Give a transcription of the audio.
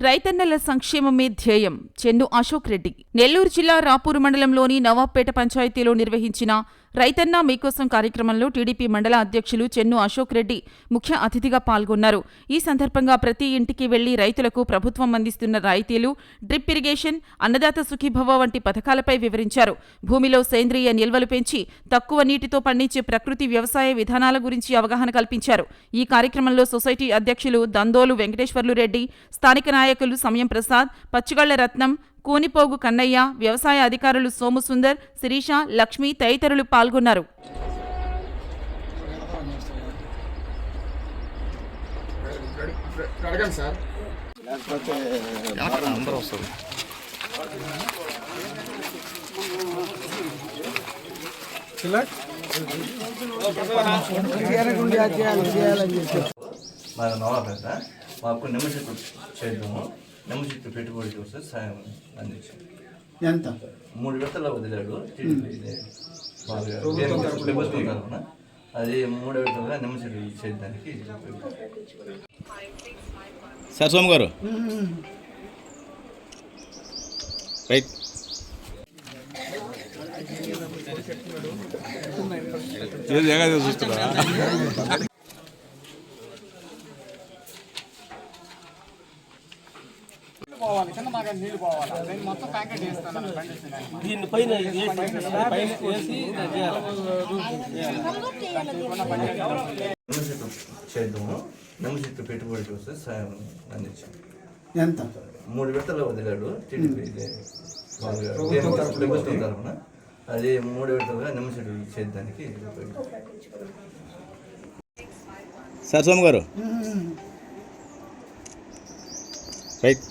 రైతన్నల సంక్షేమమే ధ్యేయం. చెన్ను అశోక్ రెడ్డి. నెల్లూరు జిల్లా రాపూరు మండలంలోని నవాబ్పేట పంచాయతీలో నిర్వహించిన రైతన్న మీకోసం కార్యక్రమంలో టీడీపీ మండల అధ్యక్షులు చెన్ను అశోక్ రెడ్డి ముఖ్య అతిథిగా పాల్గొన్నారు. ఈ సందర్భంగా ప్రతి ఇంటికి వెళ్లి రైతులకు ప్రభుత్వం అందిస్తున్న రాయితీలు, డ్రిప్ ఇరిగేషన్, అన్నదాత సుఖీభవ వంటి పథకాలపై వివరించారు. భూమిలో సేంద్రియ నిల్వలు పెంచి తక్కువ నీటితో పండించే ప్రకృతి వ్యవసాయ విధానాల గురించి అవగాహన కల్పించారు. ఈ కార్యక్రమంలో సొసైటీ అధ్యక్షులు దందోలు వెంకటేశ్వర్లు రెడ్డి, స్థానిక నాయకులు సమయం ప్రసాద్, పచ్చిగళ్ల రత్నం, కూనిపోగు కన్నయ్య, వ్యవసాయ అధికారులు సోముసుందర్, శిరీష, లక్ష్మి తదితరులు పాల్గొన్నారు. మాకు నిమ్మచెట్టు చేద్దాము. నిమ్మచెట్టు పెట్టుబడి చూస్తే సాయం అందించాం. ఎంత 3 విడతల్లో వదిలాడు ప్రభుత్వం తరఫున. అది 3 విడతలుగా నిమ్మచెట్టు చేయడానికి. సార్ సోము గారు రైట్. చూస్తున్నారా? నీళ్ళు పోవాలి. నేను మొత్తం ప్యాకెట్ చేస్తాను. దీని పైన నిమ్మచెట్టు చేద్దాము. నిమ్మచెట్టు పెట్టుబడి చూస్తే సాయం అందించాం. ఎంత 3 విడతల్లో వదిలాడు ప్రభుత్వం తరఫున. అది 3 విడతలుగా నిమ్మచెట్టు చేయడానికి. సార్ సోము గారు రైట్.